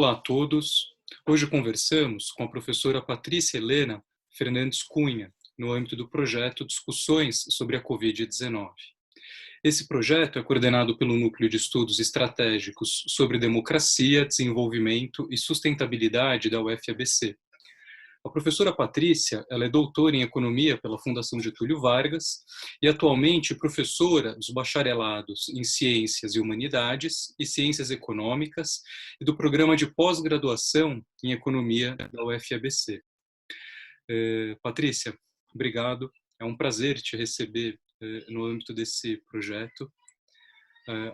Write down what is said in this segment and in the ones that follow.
Olá a todos. Hoje conversamos com a professora Patrícia Helena Fernandes Cunha, no âmbito do projeto Discussões sobre a Covid-19. Esse projeto é coordenado pelo Núcleo de Estudos Estratégicos sobre Democracia, Desenvolvimento e Sustentabilidade da UFABC. A professora Patrícia, ela é doutora em Economia pela Fundação Getúlio Vargas e atualmente professora dos bacharelados em Ciências e Humanidades e Ciências Econômicas e do programa de pós-graduação em Economia da UFABC. Patrícia, obrigado. É um prazer te receber no âmbito desse projeto.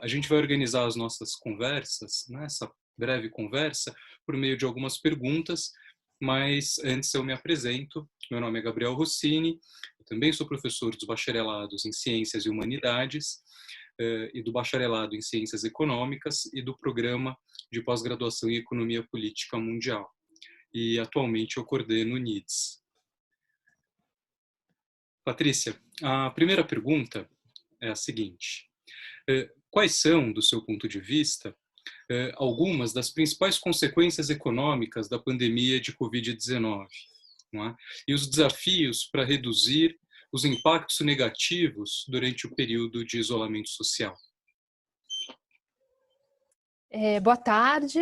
A gente vai organizar as nossas conversas, né, essa breve conversa, por meio de algumas perguntas, mas antes eu me apresento. Meu nome é Gabriel Rossini, eu também sou professor dos bacharelados em Ciências e Humanidades e do bacharelado em Ciências Econômicas e do programa de pós-graduação em Economia Política Mundial. E atualmente eu coordeno o NIDS. Patrícia, a primeira pergunta é a seguinte: quais são, do seu ponto de vista, algumas das principais consequências econômicas da pandemia de Covid-19, não é? E os desafios para reduzir os impactos negativos durante o período de isolamento social? Boa tarde,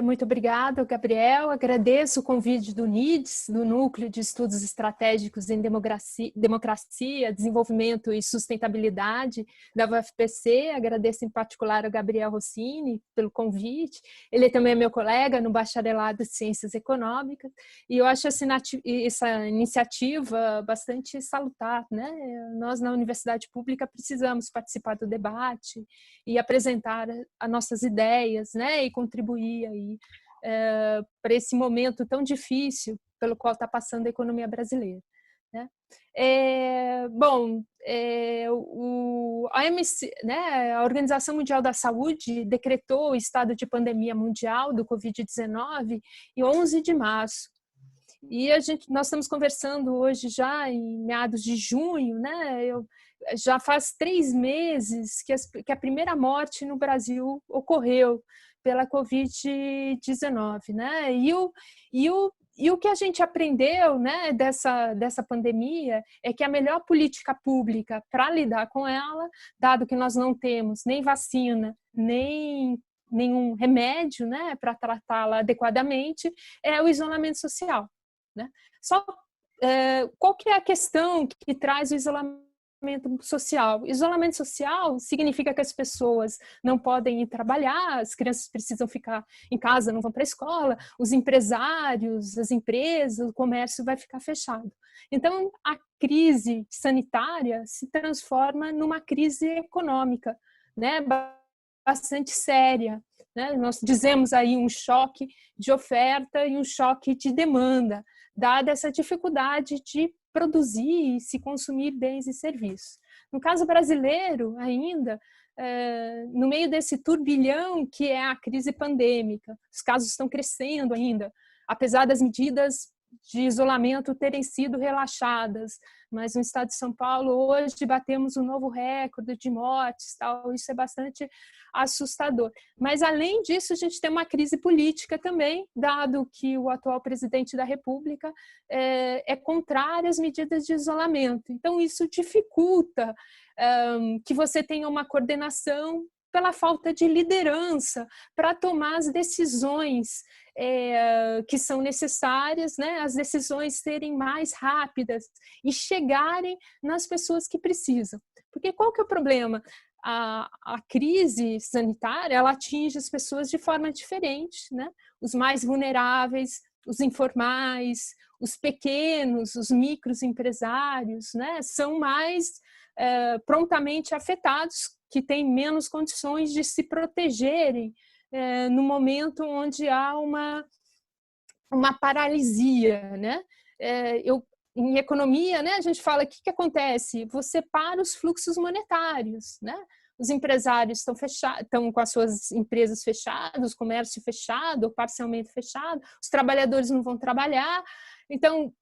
muito obrigada, Gabriel. Agradeço o convite do NIDS, do Núcleo de Estudos Estratégicos em Democracia, Desenvolvimento e Sustentabilidade da UFPC. Agradeço em particular ao Gabriel Rossini pelo convite. Ele também é meu colega no bacharelado de Ciências Econômicas e eu acho essa iniciativa bastante salutar, né? Nós, na Universidade Pública, precisamos participar do debate e apresentar as nossas ideias, né, e contribuir aí para esse momento tão difícil pelo qual está passando a economia brasileira, né? A OMC, né, a Organização Mundial da Saúde decretou o estado de pandemia mundial do Covid-19 em 11 de março. E nós estamos conversando hoje já em meados de junho, né? Já faz 3 meses que a primeira morte no Brasil ocorreu pela Covid-19, né? E o que a gente aprendeu, né, dessa pandemia é que a melhor política pública para lidar com ela, dado que nós não temos nem vacina, nem nenhum remédio, né, para tratá-la adequadamente, é o isolamento social, né? Qual que é a questão que traz o isolamento social? Isolamento social significa que as pessoas não podem ir trabalhar, as crianças precisam ficar em casa, não vão para a escola, os empresários, as empresas, o comércio vai ficar fechado. Então, a crise sanitária se transforma numa crise econômica, né, bastante séria, né? Nós dizemos aí um choque de oferta e um choque de demanda, dada essa dificuldade de produzir e se consumir bens e serviços. No caso brasileiro, ainda, no meio desse turbilhão que é a crise pandêmica, os casos estão crescendo ainda, apesar das medidas de isolamento terem sido relaxadas, mas no estado de São Paulo hoje batemos um novo recorde de mortes, tal. Isso é bastante assustador. Mas além disso, a gente tem uma crise política também, dado que o atual presidente da República é contrário às medidas de isolamento. Então isso dificulta que você tenha uma coordenação pela falta de liderança para tomar as decisões que são necessárias, né? As decisões serem mais rápidas e chegarem nas pessoas que precisam. Porque qual que é o problema? A crise sanitária, ela atinge as pessoas de forma diferente, né? Os mais vulneráveis, os informais, os pequenos, os microempresários, né? São mais prontamente afetados, que têm menos condições de se protegerem no momento onde há uma paralisia, né? Em economia, né, a gente fala, o que acontece? Você para os fluxos monetários, né? Os empresários estão com as suas empresas fechadas, o comércio fechado ou parcialmente fechado, os trabalhadores não vão trabalhar. Então,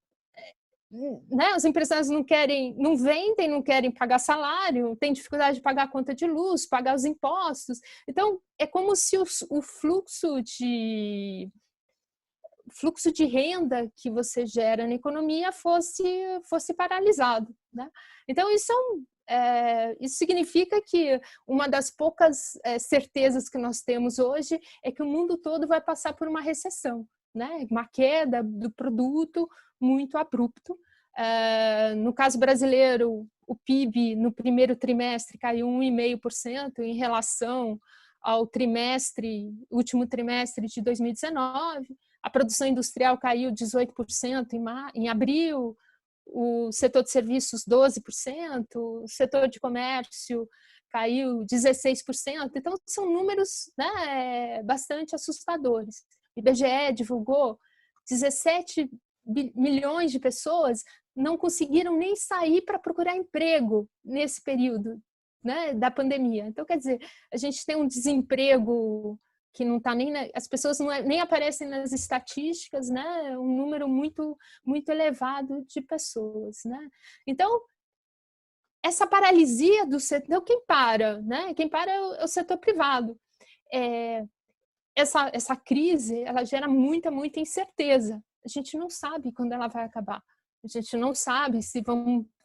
né, os empresários não vendem, não querem pagar salário, têm dificuldade de pagar a conta de luz, pagar os impostos. Então, é como se o fluxo de renda que você gera na economia fosse paralisado, né? Então, isso significa que uma das poucas certezas que nós temos hoje é que o mundo todo vai passar por uma recessão, né? Uma queda do produto muito abrupto. No caso brasileiro, o PIB no primeiro trimestre caiu 1,5% em relação ao último trimestre de 2019. A produção industrial caiu 18% em abril, o setor de serviços 12%, o setor de comércio caiu 16%. Então, são números, né, bastante assustadores. O IBGE divulgou 17 milhões de pessoas não conseguiram nem sair para procurar emprego nesse período, né, da pandemia. Então, quer dizer, a gente tem um desemprego que não está as pessoas nem aparecem nas estatísticas, né? Um número muito, muito elevado de pessoas, né? Então, essa paralisia do setor, quem para, né? Quem para é o setor privado. Essa crise, ela gera muita, muita incerteza. A gente não sabe quando ela vai acabar. A gente não sabe se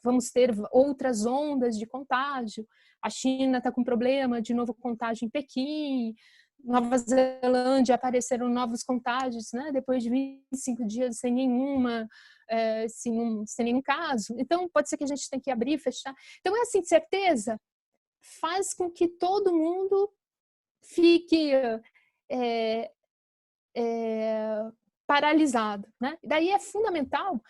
vamos ter outras ondas de contágio. A China está com problema de novo contágio em Pequim. Nova Zelândia apareceram novos contágios, né? Depois de 25 dias sem nenhum caso. Então, pode ser que a gente tenha que abrir, fechar. Então, essa incerteza faz com que todo mundo fique paralisado, né? Daí é fundamental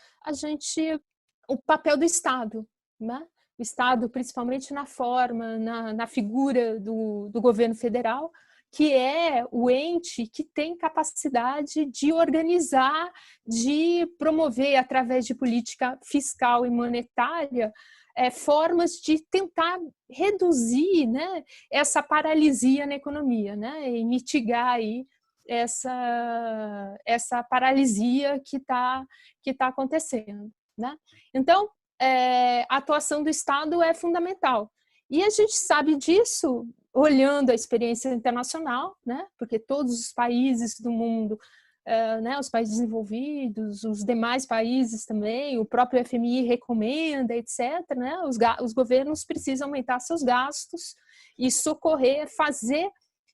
o papel do Estado, né? O Estado, principalmente na figura do governo federal, que é o ente que tem capacidade de organizar, de promover, através de política fiscal e monetária, formas de tentar reduzir, né, essa paralisia na economia, né, e mitigar aí essa paralisia que tá acontecendo, né? Então, a atuação do Estado é fundamental. E a gente sabe disso olhando a experiência internacional, né? Porque todos os países do mundo, né, os países desenvolvidos, os demais países também, o próprio FMI recomenda, etc., né? Os governos precisam aumentar seus gastos e socorrer,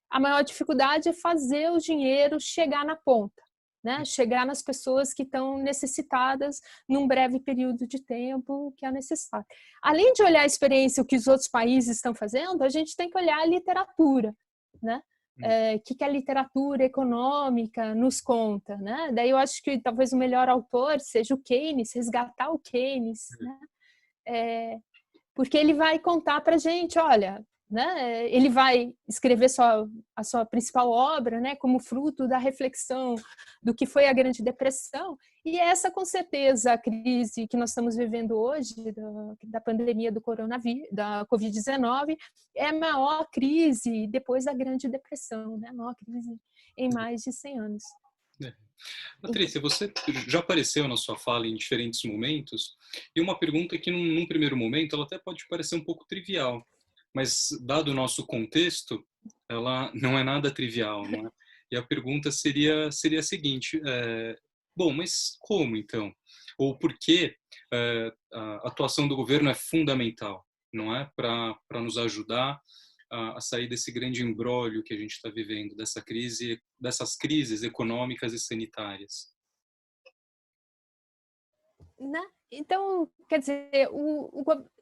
a maior dificuldade é fazer o dinheiro chegar na ponta, né? Chegar nas pessoas que estão necessitadas num breve período de tempo que é necessário. Além de olhar a experiência, o que os outros países estão fazendo, a gente tem que olhar a literatura, né? O que a literatura econômica nos conta, né? Daí eu acho que talvez o melhor autor seja o Keynes, resgatar o Keynes, né? Porque ele vai contar para a gente, olha, né? Ele vai escrever a sua principal obra, né, como fruto da reflexão do que foi a Grande Depressão, e essa, com certeza, a crise que nós estamos vivendo hoje, da pandemia do coronavírus, da Covid-19, é a maior crise depois da Grande Depressão, né? A maior crise em mais de 100 anos. Patrícia, você já apareceu na sua fala em diferentes momentos, e uma pergunta que, num primeiro momento, ela até pode parecer um pouco trivial, mas, dado o nosso contexto, ela não é nada trivial, não é? E a pergunta seria a seguinte, bom, mas como então? Ou por que a atuação do governo é fundamental, não é? Para nos ajudar a sair desse grande imbróglio que a gente está vivendo, dessas crises econômicas e sanitárias. Né? Então, quer dizer,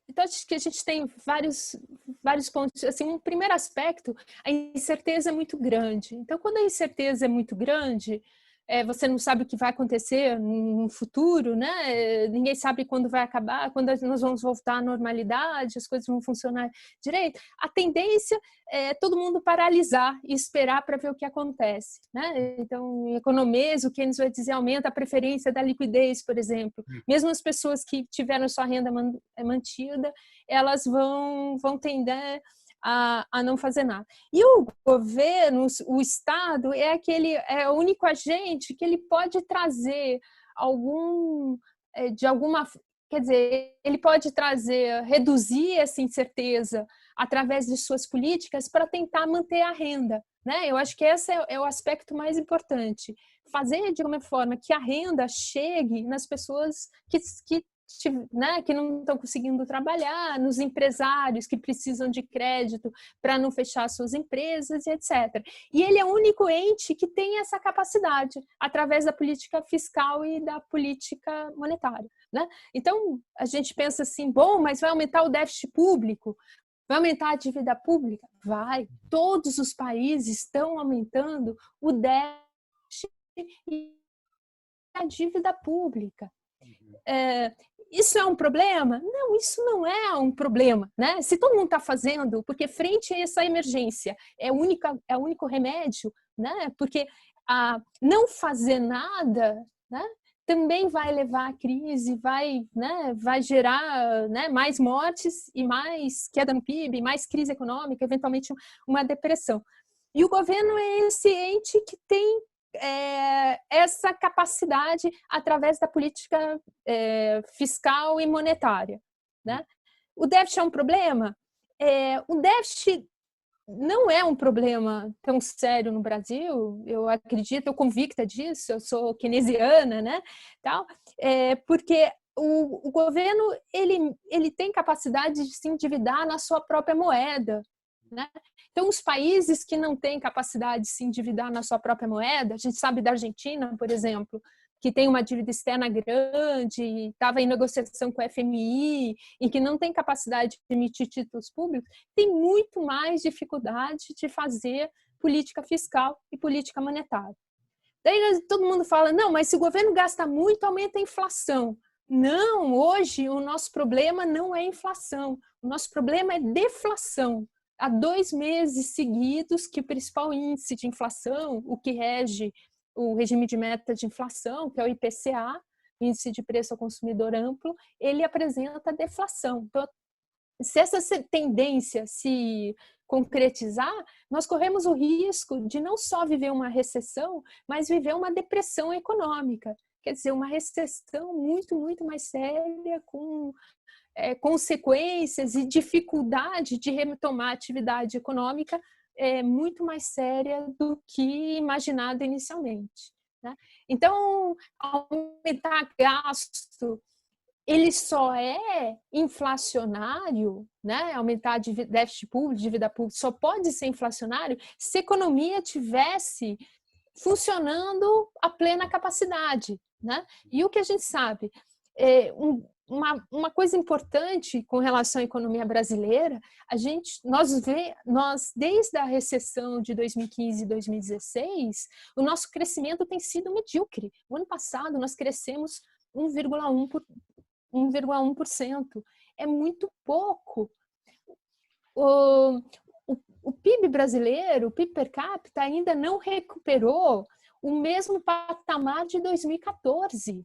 então acho que a gente tem vários pontos. Assim, um primeiro aspecto, a incerteza é muito grande. Então, quando a incerteza é muito grande, você não sabe o que vai acontecer no futuro, né? Ninguém sabe quando vai acabar, quando nós vamos voltar à normalidade, as coisas vão funcionar direito. A tendência é todo mundo paralisar e esperar para ver o que acontece, né? Então, em economês, o Keynes vai dizer aumenta a preferência da liquidez, por exemplo. Mesmo as pessoas que tiveram sua renda mantida, elas vão tender a não fazer nada. E o governo, o Estado, é o único agente que ele pode trazer algum de alguma, quer dizer, ele pode reduzir essa incerteza através de suas políticas para tentar manter a renda, né? Eu acho que esse é o aspecto mais importante. Fazer de uma forma que a renda chegue nas pessoas né, que não estão conseguindo trabalhar, nos empresários que precisam de crédito para não fechar suas empresas, etc. E ele é o único ente que tem essa capacidade através da política fiscal e da política monetária, né? Então, a gente pensa assim, bom, mas vai aumentar o déficit público? Vai aumentar a dívida pública? Vai. Todos os países estão aumentando o déficit e a dívida pública. Isso é um problema? Não, isso não é um problema, né? Se todo mundo está fazendo, porque frente a essa emergência é o único remédio, né? Porque não fazer nada, né, também vai levar à crise, vai gerar, né, mais mortes e mais queda no PIB, mais crise econômica, eventualmente uma depressão. E o governo é esse ente que tem essa capacidade através da política fiscal e monetária, né? O déficit é um problema? O déficit não é um problema tão sério no Brasil, eu acredito, eu convicta disso, eu sou keynesiana, né? Tal, porque o governo ele tem capacidade de se endividar na sua própria moeda, né? Então, os países que não têm capacidade de se endividar na sua própria moeda, a gente sabe da Argentina, por exemplo, que tem uma dívida externa grande, estava em negociação com o FMI e que não tem capacidade de emitir títulos públicos, tem muito mais dificuldade de fazer política fiscal e política monetária. Daí todo mundo fala, não, mas se o governo gasta muito, aumenta a inflação. Não, hoje o nosso problema não é inflação, o nosso problema é deflação. Há 2 meses seguidos que o principal índice de inflação, o que rege o regime de meta de inflação, que é o IPCA, Índice de Preço ao Consumidor Amplo, ele apresenta deflação. Então, se essa tendência se concretizar, nós corremos o risco de não só viver uma recessão, mas viver uma depressão econômica. Quer dizer, uma recessão muito, muito mais séria, com consequências e dificuldade de retomar a atividade econômica muito mais séria do que imaginado inicialmente, né? Então, aumentar gasto, ele só é inflacionário, né? Aumentar déficit público, dívida pública, só pode ser inflacionário se a economia tivesse funcionando a plena capacidade, né? E o que a gente sabe, uma coisa importante com relação à economia brasileira, nós desde a recessão de 2015 e 2016, o nosso crescimento tem sido medíocre. O ano passado nós crescemos 1,1%. É muito pouco. O PIB brasileiro, o PIB per capita, ainda não recuperou o mesmo patamar de 2014.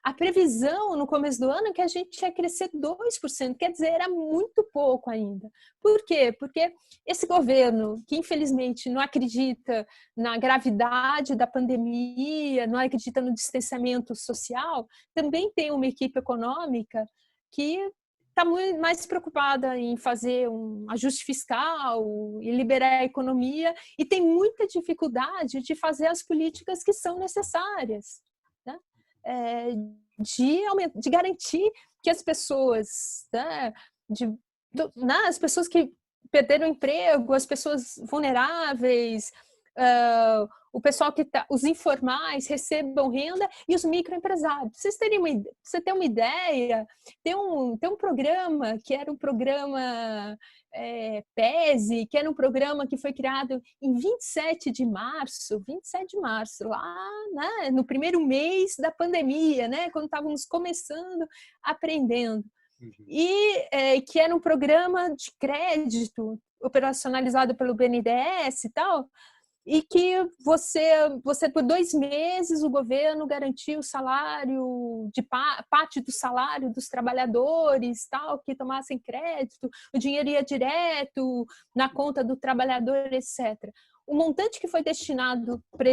A previsão no começo do ano é que a gente ia crescer 2%, quer dizer, era muito pouco ainda. Por quê? Porque esse governo, que infelizmente não acredita na gravidade da pandemia, não acredita no distanciamento social, também tem uma equipe econômica que está muito mais preocupada em fazer um ajuste fiscal e liberar a economia e tem muita dificuldade de fazer as políticas que são necessárias, né? De garantir que as pessoas, né, as pessoas que perderam o emprego, as pessoas vulneráveis, o pessoal os informais recebam renda e os microempresários. Você ter uma ideia, tem um programa que era um programa PESE, que era um programa que foi criado em 27 de março, lá, né, no primeiro mês da pandemia, né, quando estávamos começando, aprendendo. E que era um programa de crédito operacionalizado pelo BNDES e tal, e que você por 2 meses o governo garantiu o salário, parte do salário dos trabalhadores, tal, que tomassem crédito, o dinheiro ia direto na conta do trabalhador, etc. O montante que foi destinado para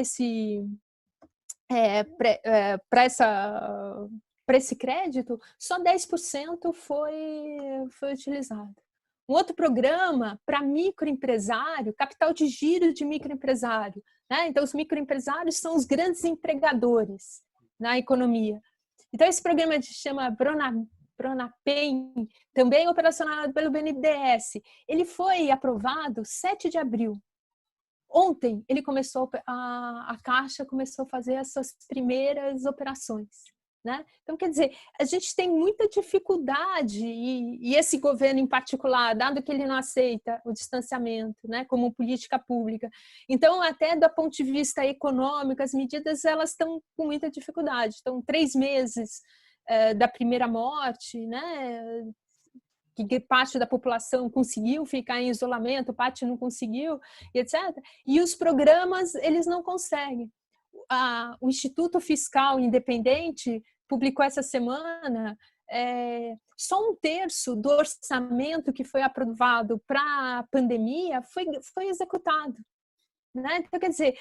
para esse crédito, só 10% foi utilizado. Um outro programa para microempresário, capital de giro de microempresário, né? Então, os microempresários são os grandes empregadores na economia. Então, esse programa se chama Pronapem, também operacionado pelo BNDES. Ele foi aprovado 7 de abril. Ontem, a Caixa começou a fazer essas primeiras operações. Né? Então, quer dizer, a gente tem muita dificuldade, e esse governo em particular, dado que ele não aceita o distanciamento, né, como política pública. Então, até do ponto de vista econômico, as medidas elas estão com muita dificuldade. Então, 3 meses da primeira morte, né, que parte da população conseguiu ficar em isolamento, parte não conseguiu, etc. E os programas, eles não conseguem. O Instituto Fiscal Independente publicou essa semana só 1/3 do orçamento que foi aprovado para a pandemia foi executado. Né? Então, quer dizer,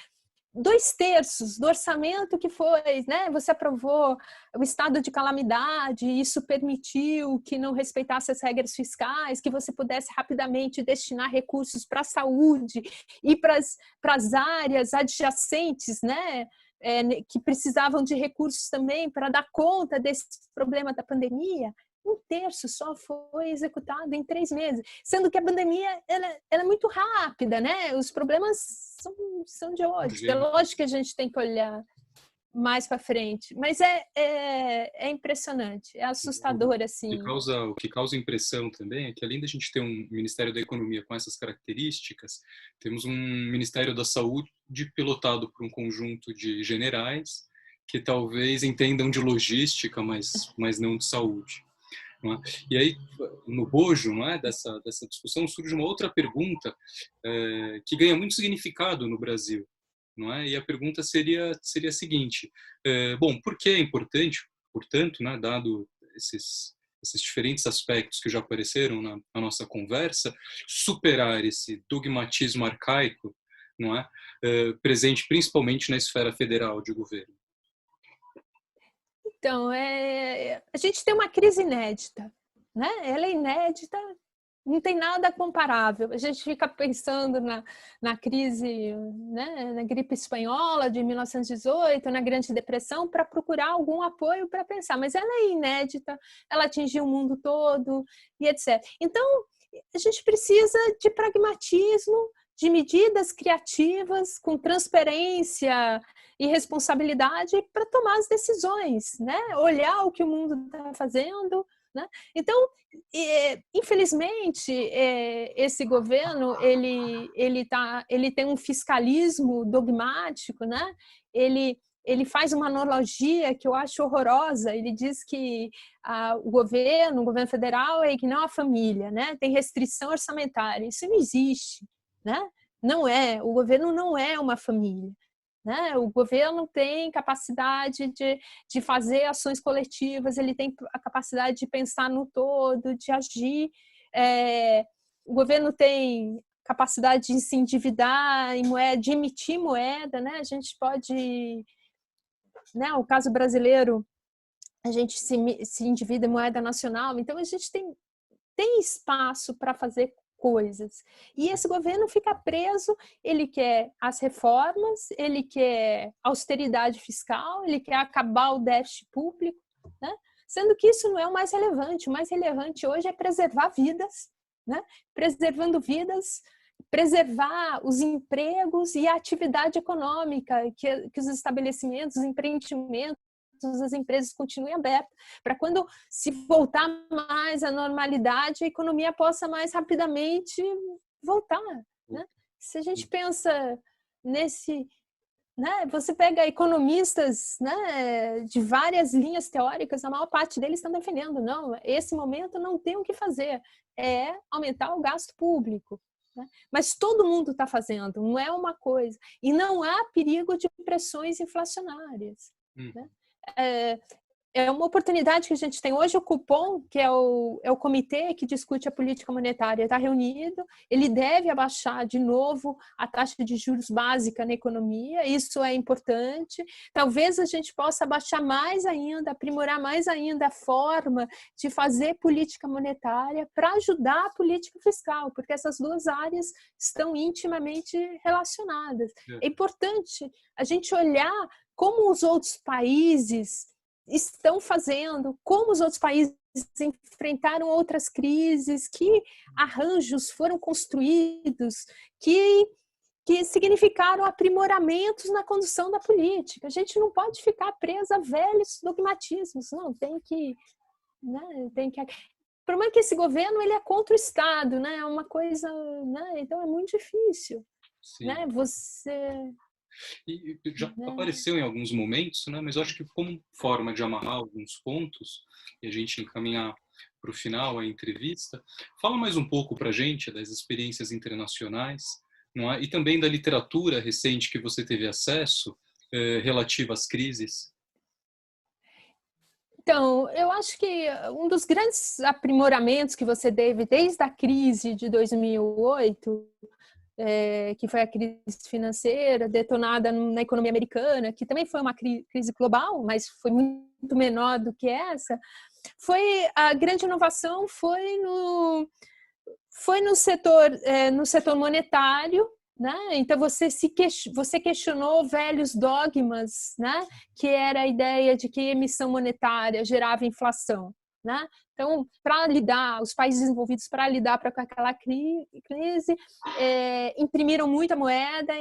2/3 do orçamento que foi, né? Você aprovou o estado de calamidade, isso permitiu que não respeitasse as regras fiscais, que você pudesse rapidamente destinar recursos para a saúde e para as áreas adjacentes, né? Que precisavam de recursos também para dar conta desse problema da pandemia. 1/3 só foi executado em 3 meses, sendo que a pandemia ela é muito rápida, né? Os problemas são de hoje. É lógico que a gente tem que olhar mais para frente, mas é impressionante, é assustador assim. O que causa impressão também é que, além da gente ter um Ministério da Economia com essas características, temos um Ministério da Saúde pilotado por um conjunto de generais que talvez entendam de logística, mas não de saúde. Não é? E aí, no bojo, não é, dessa discussão, surge uma outra pergunta que ganha muito significado no Brasil. Não é? E a pergunta seria a seguinte: bom, por que é importante, portanto, né, dado esses diferentes aspectos que já apareceram na nossa conversa, superar esse dogmatismo arcaico, não é, presente principalmente na esfera federal de governo? Então, a gente tem uma crise inédita, né? Ela é inédita, não tem nada comparável. A gente fica pensando na crise, né, na gripe espanhola de 1918, na Grande Depressão, para procurar algum apoio para pensar, mas ela é inédita, ela atingiu o mundo todo e etc. Então, a gente precisa de pragmatismo, de medidas criativas, com transparência e responsabilidade para tomar as decisões, né? Olhar o que o mundo está fazendo, né? Então, infelizmente, esse governo ele tem um fiscalismo dogmático, né? Ele faz uma analogia que eu acho horrorosa. Ele diz que o governo federal é que não a família, né? Tem restrição orçamentária. Isso não existe, né? Não é. O governo não é uma família. Né? O governo tem capacidade de fazer ações coletivas, ele tem a capacidade de pensar no todo, de agir. O governo tem capacidade de se endividar em moeda, de emitir moeda, né? A gente pode, né? O caso brasileiro, a gente se endivida em moeda nacional, então a gente tem espaço para fazer coisas. E esse governo fica preso, ele quer as reformas, ele quer austeridade fiscal, ele quer acabar o déficit público, né? Sendo que isso não é o mais relevante. O mais relevante hoje é preservar vidas, né? Preservando vidas, preservar os empregos e a atividade econômica, que os estabelecimentos, os empreendimentos, as empresas continuem abertas, para quando se voltar mais à normalidade, a economia possa mais rapidamente voltar. Né? Se a gente pensa nesse... Né? Você pega economistas, né, de várias linhas teóricas, a maior parte deles estão defendendo, não, esse momento não tem o que fazer, é aumentar o gasto público. Né? Mas todo mundo está fazendo, não é uma coisa. E não há perigo de pressões inflacionárias. Né? é uma oportunidade que a gente tem hoje. O Copom, que é o comitê que discute a política monetária, está reunido. Ele deve abaixar de novo a taxa de juros básica na economia. Isso é importante. Talvez a gente possa abaixar mais ainda, aprimorar mais ainda a forma de fazer política monetária para ajudar a política fiscal, porque essas duas áreas estão intimamente relacionadas. É importante a gente olhar como os outros países estão fazendo, como os outros países enfrentaram outras crises, que arranjos foram construídos, que significaram aprimoramentos na condução da política. A gente não pode ficar presa a velhos dogmatismos, não, tem que... Né, tem que... O problema é que esse governo ele é contra o Estado, né? É uma coisa... Né? Então é muito difícil. Né? E já apareceu em alguns momentos, né? Mas eu acho que como forma de amarrar alguns pontos e a gente encaminhar para o final a entrevista, fala mais um pouco para a gente das experiências internacionais, não é? E também da literatura recente que você teve acesso relativa às crises. Então, eu acho que um dos grandes aprimoramentos que você teve desde a crise de 2008, que foi a crise financeira detonada na economia americana, que também foi uma crise global, mas foi muito menor do que essa, foi a grande inovação foi no setor monetário, né? Então você questionou velhos dogmas, né? Que era a ideia de que emissão monetária gerava inflação, né? Então, para lidar, os países desenvolvidos para lidar com aquela crise, imprimiram muita moeda,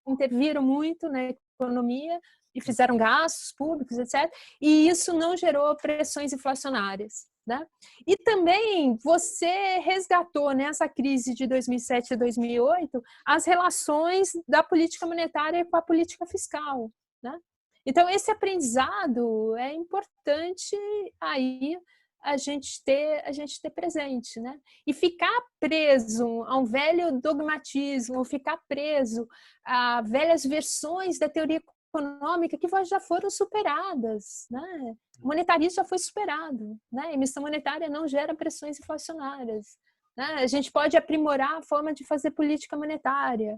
interviram muito na economia e fizeram gastos públicos, etc. E isso não gerou pressões inflacionárias. Né? E também você resgatou nessa crise de 2007 e 2008 as relações da política monetária com a política fiscal. Né? Então, esse aprendizado é importante aí a gente ter presente, né? E ficar preso a um velho dogmatismo, ou ficar preso a velhas versões da teoria econômica que já foram superadas, né? O monetarismo já foi superado, né? A emissão monetária não gera pressões inflacionárias, né? A gente pode aprimorar a forma de fazer política monetária,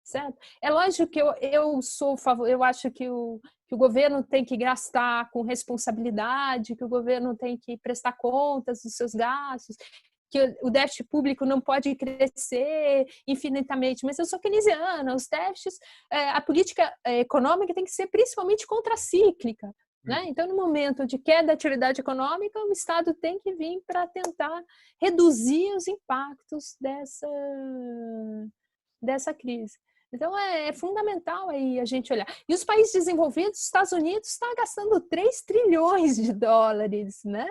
certo? É lógico que eu acho que o governo tem que gastar com responsabilidade, que o governo tem que prestar contas dos seus gastos, que o déficit público não pode crescer infinitamente, mas eu sou keynesiana, os déficits, a política econômica tem que ser principalmente contracíclica, né? Então, no momento de queda da atividade econômica, o Estado tem que vir para tentar reduzir os impactos dessa crise. Então, é fundamental aí a gente olhar. E os países desenvolvidos, os Estados Unidos está gastando 3 trilhões de dólares, né?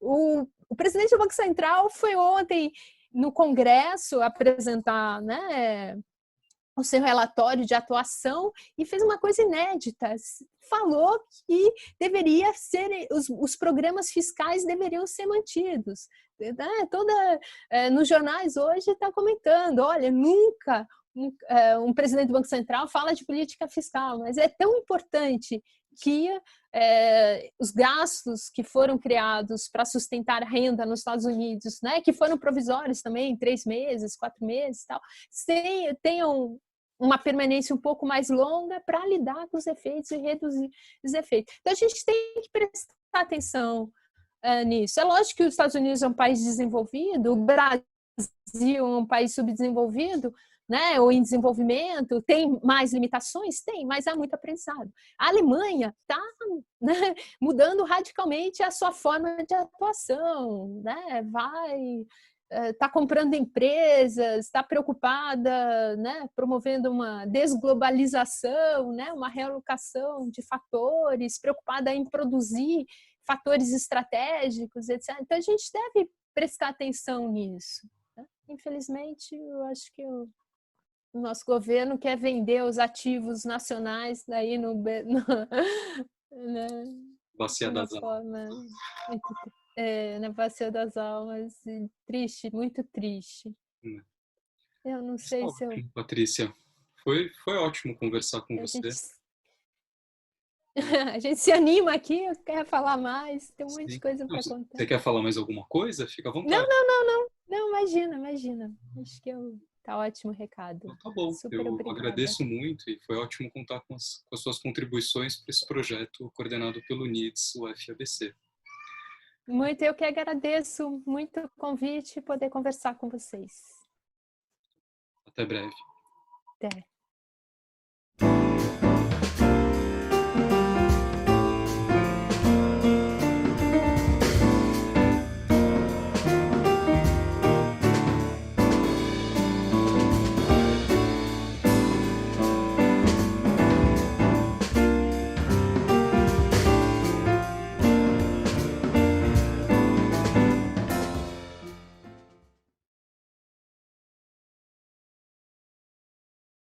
O presidente do Banco Central foi ontem no Congresso apresentar, né, o seu relatório de atuação e fez uma coisa inédita. Falou que deveria ser, os programas fiscais deveriam ser mantidos. Nos jornais hoje está comentando, olha, nunca um presidente do Banco Central fala de política fiscal, mas é tão importante que os gastos que foram criados para sustentar a renda nos Estados Unidos, né, que foram provisórios também, 3 meses, 4 meses, tal, tenham uma permanência um pouco mais longa para lidar com os efeitos e reduzir os efeitos. Então, a gente tem que prestar atenção nisso. É lógico que os Estados Unidos é um país desenvolvido, o Brasil é um país subdesenvolvido, né, ou em desenvolvimento, tem mais limitações? Tem, mas há muito aprendizado. A Alemanha está, né, mudando radicalmente a sua forma de atuação, né, está comprando empresas, está preocupada, né, promovendo uma desglobalização, né, uma realocação de fatores, preocupada em produzir fatores estratégicos, etc. Então, a gente deve prestar atenção nisso. Né? Infelizmente, eu acho que o nosso governo quer vender os ativos nacionais daí na Bacia das forma na Bacia das Almas. Triste, muito triste. Eu não sei se eu... Patrícia, foi ótimo conversar com você. A gente se anima aqui, quer falar mais, tem um monte de Sim. coisa Não, para contar. você quer falar mais alguma coisa? Fica à Não, vontade. não, não, não. Não, imagina, imagina. Acho que tá ótimo o recado. Então, tá bom. Super Eu obrigada. agradeço muito e foi ótimo contar com as suas contribuições para esse projeto coordenado pelo NIDS, o FABC. Muito, eu que agradeço muito o convite e poder conversar com vocês. Até breve. Até.